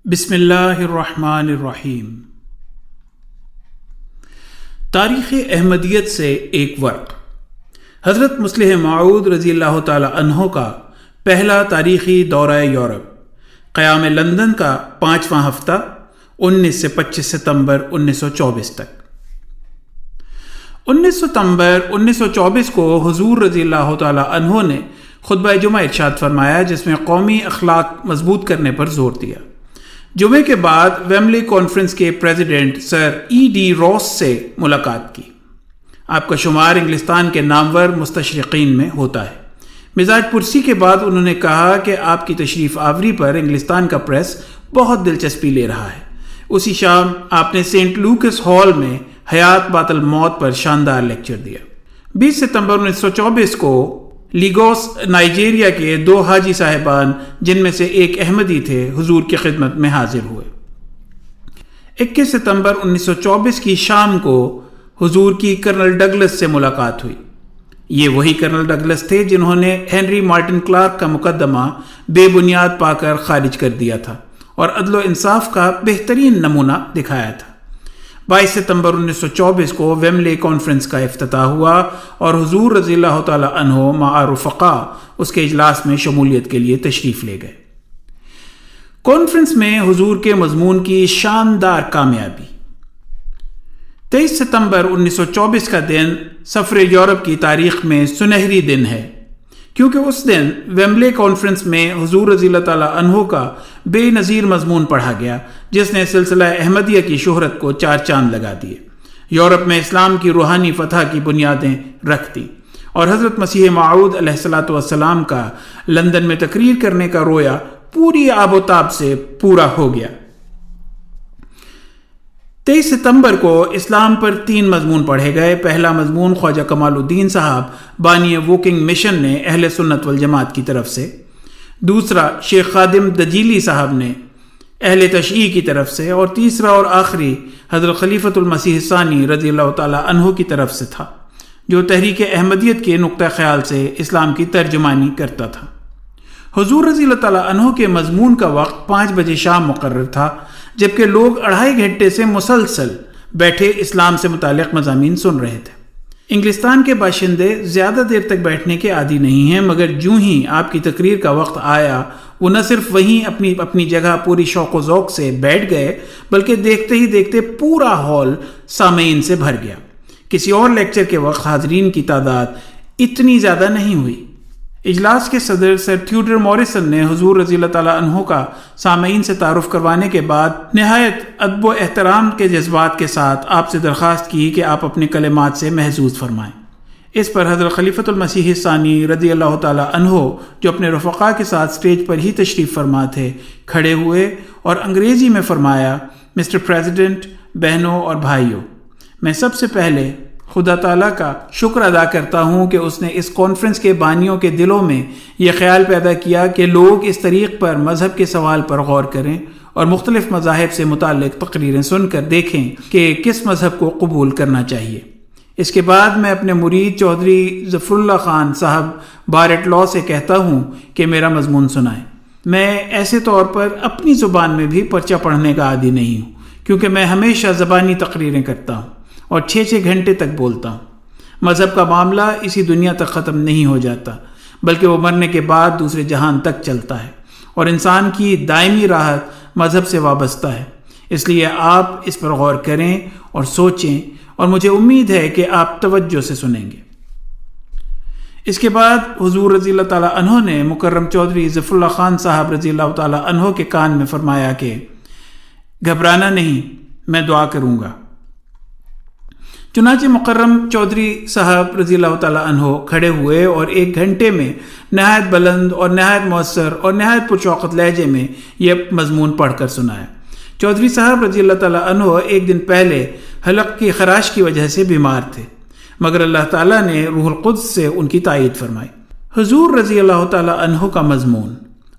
بسم اللہ الرحمن الرحیم۔ تاریخ احمدیت سے ایک ورق۔ حضرت مصلح موعود رضی اللہ تعالی عنہ کا پہلا تاریخی دورہ یورپ، قیام لندن کا 5واں ہفتہ 19 سے 25 ستمبر 1924 تک۔ 19 ستمبر 1924 کو حضور رضی اللہ تعالی عنہ نے خطبہ جمعہ ارشاد فرمایا، جس میں قومی اخلاق مضبوط کرنے پر زور دیا۔ جمعے کے بعد ویمبلی کانفرنس کے پریزیڈنٹ سر ای.ڈی. راس سے ملاقات کی۔ آپ کا شمار انگلستان کے نامور مستشرقین میں ہوتا ہے۔ مزاج پرسی کے بعد انہوں نے کہا کہ آپ کی تشریف آوری پر انگلستان کا پریس بہت دلچسپی لے رہا ہے۔ اسی شام آپ نے سینٹ لوکس ہال میں حیات بعد الموت پر شاندار لیکچر دیا۔ 20 ستمبر 1924 کو لیگوس نائجیریا کے 2 حاجی صاحبان، جن میں سے ایک احمدی تھے، حضور کی خدمت میں حاضر ہوئے۔ 21 ستمبر 1924 کی شام کو حضور کی کرنل ڈگلس سے ملاقات ہوئی۔ یہ وہی کرنل ڈگلس تھے جنہوں نے ہنری مارٹن کلارک کا مقدمہ بے بنیاد پا کر خارج کر دیا تھا اور عدل و انصاف کا بہترین نمونہ دکھایا تھا۔ 22 ستمبر 1924 کو ویمبلی کانفرنس کا افتتاح ہوا اور حضور رضی اللہ تعالی عنہ مع رفقاء اس کے اجلاس میں شمولیت کے لیے تشریف لے گئے۔ کانفرنس میں حضور کے مضمون کی شاندار کامیابی۔ 23 ستمبر 1924 کا دن سفر یورپ کی تاریخ میں سنہری دن ہے، کیونکہ اس دن ویمبلی کانفرنس میں حضور رضی اللہ تعالی عنہ کا بے نظیر مضمون پڑھا گیا، جس نے سلسلہ احمدیہ کی شہرت کو 4 چاند لگا دیے، یورپ میں اسلام کی روحانی فتح کی بنیادیں رکھ دی، اور حضرت مسیح موعود علیہ الصلوۃ والسلام کا لندن میں تقریر کرنے کا رویا پوری آب و تاب سے پورا ہو گیا۔ 23 ستمبر کو اسلام پر 3 مضمون پڑھے گئے۔ پہلا مضمون خواجہ کمال الدین صاحب بانی ووکنگ مشن نے اہل سنت والجماعت کی طرف سے، دوسرا شیخ خادم دجیلی صاحب نے اہل تشیع کی طرف سے، اور تیسرا اور آخری حضرت خلیفۃ المسیح ثانی رضی اللہ تعالی عنہ کی طرف سے تھا، جو تحریک احمدیت کے نقطہ خیال سے اسلام کی ترجمانی کرتا تھا۔ حضور رضی اللہ تعالی عنہ کے مضمون کا وقت 5 بجے شام مقرر تھا، جبکہ لوگ 2.5 گھنٹے سے مسلسل بیٹھے اسلام سے متعلق مضامین سن رہے تھے۔ انگلستان کے باشندے زیادہ دیر تک بیٹھنے کے عادی نہیں ہیں، مگر جوں ہی آپ کی تقریر کا وقت آیا، وہ نہ صرف وہیں اپنی جگہ پوری شوق و ذوق سے بیٹھ گئے، بلکہ دیکھتے ہی دیکھتے پورا ہال سامعین سے بھر گیا۔ کسی اور لیکچر کے وقت حاضرین کی تعداد اتنی زیادہ نہیں ہوئی۔ اجلاس کے صدر سر تھیوڈر موریسن نے حضور رضی اللہ تعالی عنہ کا سامعین سے تعارف کروانے کے بعد نہایت ادب و احترام کے جذبات کے ساتھ آپ سے درخواست کی کہ آپ اپنے کلمات سے محظوظ فرمائیں۔ اس پر حضرت خلیفۃ المسیح ثانی رضی اللہ تعالی عنہ، جو اپنے رفقا کے ساتھ سٹیج پر ہی تشریف فرما تھے، کھڑے ہوئے اور انگریزی میں فرمایا، مسٹر پریزیڈنٹ، بہنوں اور بھائیوں، میں سب سے پہلے خدا تعالیٰ کا شکر ادا کرتا ہوں کہ اس نے اس کانفرنس کے بانیوں کے دلوں میں یہ خیال پیدا کیا کہ لوگ اس طریق پر مذہب کے سوال پر غور کریں اور مختلف مذاہب سے متعلق تقریریں سن کر دیکھیں کہ کس مذہب کو قبول کرنا چاہیے۔ اس کے بعد میں اپنے مرید چودھری ظفر اللہ خان صاحب بارٹ لاء سے کہتا ہوں کہ میرا مضمون سنائیں۔ میں ایسے طور پر اپنی زبان میں بھی پرچہ پڑھنے کا عادی نہیں ہوں، کیونکہ میں ہمیشہ زبانی تقریریں کرتا ہوں اور 6 گھنٹے تک بولتا ہوں۔ مذہب کا معاملہ اسی دنیا تک ختم نہیں ہو جاتا، بلکہ وہ مرنے کے بعد دوسرے جہان تک چلتا ہے، اور انسان کی دائمی راحت مذہب سے وابستہ ہے۔ اس لیے آپ اس پر غور کریں اور سوچیں، اور مجھے امید ہے کہ آپ توجہ سے سنیں گے۔ اس کے بعد حضور رضی اللہ تعالی عنہ نے مکرم چودھری ظفر اللہ خان صاحب رضی اللہ تعالی عنہ کے کان میں فرمایا کہ گھبرانا نہیں، میں دعا کروں گا۔ چنانچہ مکرم چودھری صاحب رضی اللہ تعالی عنہ کھڑے ہوئے اور 1 گھنٹے میں نہایت بلند اور نہایت مؤثر اور نہایت پرشوقت لہجے میں یہ مضمون پڑھ کر سنایا۔ چودھری صاحب رضی اللہ تعالی عنہ 1 دن پہلے حلق کی خراش کی وجہ سے بیمار تھے، مگر اللہ تعالیٰ نے روح القدس سے ان کی تائید فرمائی۔ حضور رضی اللہ تعالی عنہ کا مضمون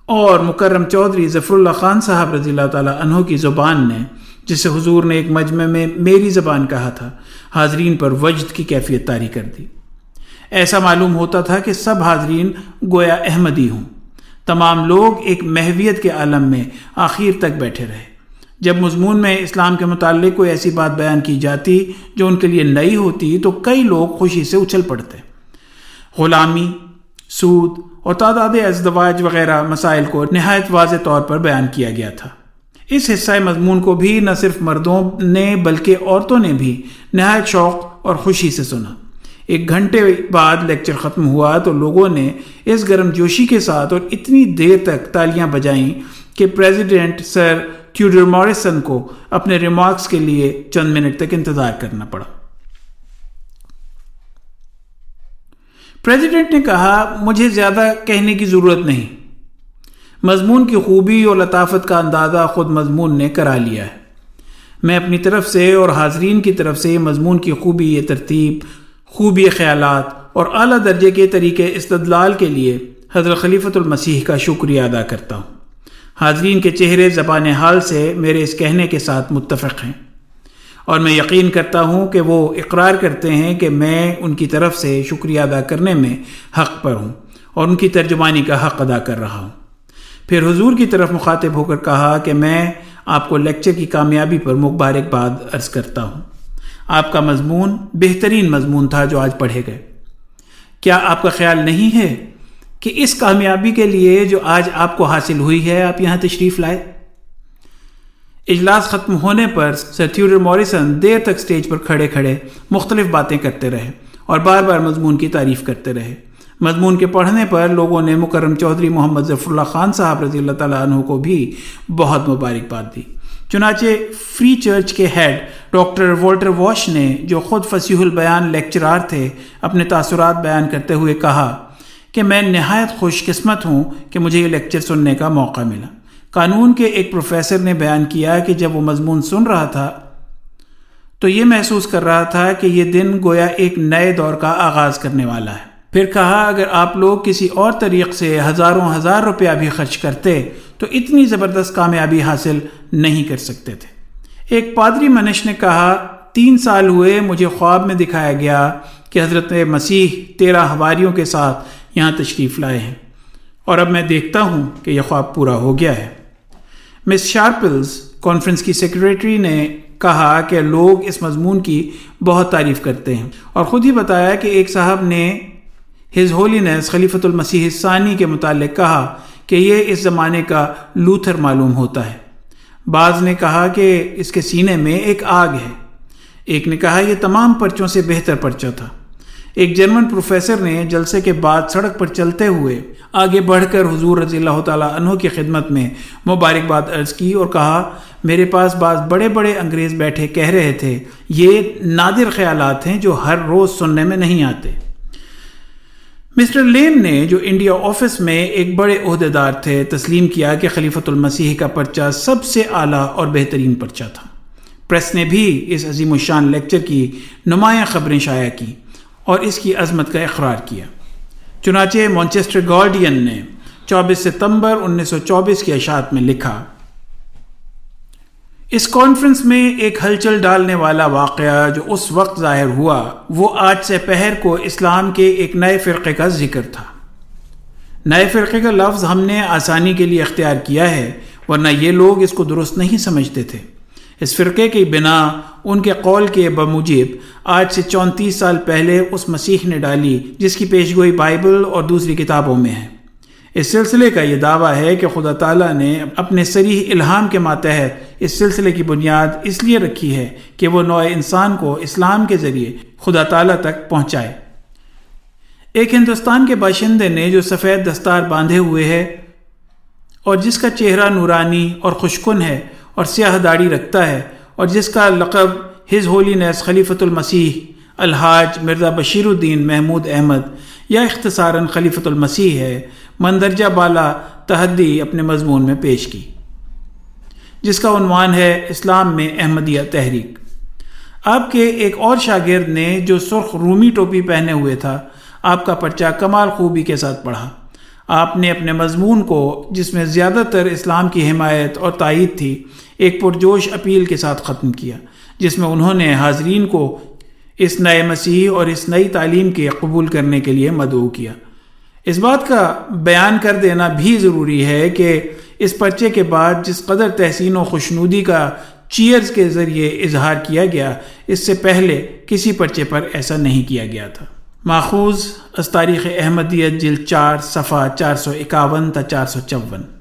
اور مکرم چودھری ظفر اللہ خان صاحب رضی اللہ تعالی عنہ کی زبان نے، جسے حضور نے ایک مجمع میں میری زبان کہا تھا، حاضرین پر وجد کی کیفیت طاری کر دی۔ ایسا معلوم ہوتا تھا کہ سب حاضرین گویا احمدی ہوں۔ تمام لوگ ایک محویت کے عالم میں آخر تک بیٹھے رہے۔ جب مضمون میں اسلام کے متعلق کوئی ایسی بات بیان کی جاتی جو ان کے لیے نئی ہوتی تو کئی لوگ خوشی سے اچھل پڑتے۔ غلامی، سود اور تعداد ازدواج وغیرہ مسائل کو نہایت واضح طور پر بیان کیا گیا تھا۔ اس حصہ مضمون کو بھی نہ صرف مردوں نے بلکہ عورتوں نے بھی نہایت شوق اور خوشی سے سنا۔ 1 گھنٹے بعد لیکچر ختم ہوا تو لوگوں نے اس گرم جوشی کے ساتھ اور اتنی دیر تک تالیاں بجائیں کہ پریزیڈنٹ سر تھیوڈر موریسن کو اپنے ریمارکس کے لیے چند منٹ تک انتظار کرنا پڑا۔ پریزیڈنٹ نے کہا، مجھے زیادہ کہنے کی ضرورت نہیں، مضمون کی خوبی اور لطافت کا اندازہ خود مضمون نے کرا لیا ہے۔ میں اپنی طرف سے اور حاضرین کی طرف سے مضمون کی خوبی ترتیب، خوبی خیالات اور اعلیٰ درجے کے طریقے استدلال کے لیے حضرت خلیفۃ المسیح کا شکریہ ادا کرتا ہوں۔ حاضرین کے چہرے زبان حال سے میرے اس کہنے کے ساتھ متفق ہیں، اور میں یقین کرتا ہوں کہ وہ اقرار کرتے ہیں کہ میں ان کی طرف سے شکریہ ادا کرنے میں حق پر ہوں اور ان کی ترجمانی کا حق ادا کر رہا ہوں۔ پھر حضور کی طرف مخاطب ہو کر کہا کہ میں آپ کو لیکچر کی کامیابی پر مبارکباد عرض کرتا ہوں۔ آپ کا مضمون بہترین مضمون تھا جو آج پڑھے گئے۔ کیا آپ کا خیال نہیں ہے کہ اس کامیابی کے لیے جو آج آپ کو حاصل ہوئی ہے آپ یہاں تشریف لائے؟ اجلاس ختم ہونے پر سر تھیوڈر موریسن دیر تک سٹیج پر کھڑے کھڑے مختلف باتیں کرتے رہے اور بار بار مضمون کی تعریف کرتے رہے۔ مضمون کے پڑھنے پر لوگوں نے مکرم چودھری محمد ظفر اللہ خان صاحب رضی اللہ تعالیٰ عنہ کو بھی بہت مبارکباد دی۔ چنانچہ فری چرچ کے ہیڈ ڈاکٹر والٹر واش نے، جو خود فصیح البیان لیکچرار تھے، اپنے تاثرات بیان کرتے ہوئے کہا کہ میں نہایت خوش قسمت ہوں کہ مجھے یہ لیکچر سننے کا موقع ملا۔ قانون کے ایک پروفیسر نے بیان کیا کہ جب وہ مضمون سن رہا تھا تو یہ محسوس کر رہا تھا کہ یہ دن گویا ایک نئے دور کا آغاز کرنے والا ہے۔ پھر کہا، اگر آپ لوگ کسی اور طریق سے ہزار روپیہ بھی خرچ کرتے تو اتنی زبردست کامیابی حاصل نہیں کر سکتے تھے۔ ایک پادری منش نے کہا، 3 سال ہوئے مجھے خواب میں دکھایا گیا کہ حضرت مسیح 13 حواریوں کے ساتھ یہاں تشریف لائے ہیں، اور اب میں دیکھتا ہوں کہ یہ خواب پورا ہو گیا ہے۔ مس شارپلز، کانفرنس کی سیکریٹری، نے کہا کہ لوگ اس مضمون کی بہت تعریف کرتے ہیں، اور خود ہی بتایا کہ ایک صاحب نے ہز ہولینس خلیفۃ المسیح الثانی کے متعلق کہا کہ یہ اس زمانے کا لوتھر معلوم ہوتا ہے۔ بعض نے کہا کہ اس کے سینے میں ایک آگ ہے، ایک نے کہا یہ تمام پرچوں سے بہتر پرچہ تھا۔ ایک جرمن پروفیسر نے جلسے کے بعد سڑک پر چلتے ہوئے آگے بڑھ کر حضور رضی اللہ تعالیٰ عنہ کی خدمت میں مبارکباد عرض کی اور کہا، میرے پاس بعض بڑے بڑے انگریز بیٹھے کہہ رہے تھے یہ نادر خیالات ہیں جو ہر روز سننے میں نہیں آتے۔ مسٹر لین نے، جو انڈیا آفس میں ایک بڑے عہدیدار تھے، تسلیم کیا کہ خلیفۃ المسیح کا پرچہ سب سے اعلیٰ اور بہترین پرچہ تھا۔ پریس نے بھی اس عظیم الشان لیکچر کی نمایاں خبریں شائع کی اور اس کی عظمت کا اقرار کیا۔ چنانچہ مانچسٹر گارڈین نے 24 ستمبر 1924 کی اشاعت میں لکھا، اس کانفرنس میں ایک ہلچل ڈالنے والا واقعہ جو اس وقت ظاہر ہوا وہ آج سے پہر کو اسلام کے ایک نئے فرقے کا ذکر تھا۔ نئے فرقے کا لفظ ہم نے آسانی کے لیے اختیار کیا ہے، ورنہ یہ لوگ اس کو درست نہیں سمجھتے تھے۔ اس فرقے کی بنا ان کے قول کے بموجب آج سے 34 سال پہلے اس مسیح نے ڈالی جس کی پیشگوئی بائبل اور دوسری کتابوں میں ہے۔ اس سلسلے کا یہ دعویٰ ہے کہ خدا تعالیٰ نے اپنے صریح الہام کے ماتحت اس سلسلے کی بنیاد اس لیے رکھی ہے کہ وہ نوع انسان کو اسلام کے ذریعے خدا تعالیٰ تک پہنچائے۔ ایک ہندوستان کے باشندے نے جو سفید دستار باندھے ہوئے ہے اور جس کا چہرہ نورانی اور خوشکن ہے اور سیاہ داڑھی رکھتا ہے اور جس کا لقب ہز ہولینس خلیفۃ المسیح الحاج مرزا بشیر الدین محمود احمد یا اختصاراً خلیفۃ المسیح ہے، مندرجہ بالا تحدی اپنے مضمون میں پیش کی، جس کا عنوان ہے اسلام میں احمدیہ تحریک۔ آپ کے ایک اور شاگرد نے جو سرخ رومی ٹوپی پہنے ہوئے تھا، آپ کا پرچہ کمال خوبی کے ساتھ پڑھا۔ آپ نے اپنے مضمون کو، جس میں زیادہ تر اسلام کی حمایت اور تائید تھی، ایک پرجوش اپیل کے ساتھ ختم کیا، جس میں انہوں نے حاضرین کو اس نئے مسیح اور اس نئی تعلیم کے قبول کرنے کے لیے مدعو کیا۔ اس بات کا بیان کر دینا بھی ضروری ہے کہ اس پرچے کے بعد جس قدر تحسین و خوشنودی کا چیئرز کے ذریعے اظہار کیا گیا، اس سے پہلے کسی پرچے پر ایسا نہیں کیا گیا تھا۔ ماخوذ از تاریخ احمدیت جلد 4 صفحہ 451 تا 454۔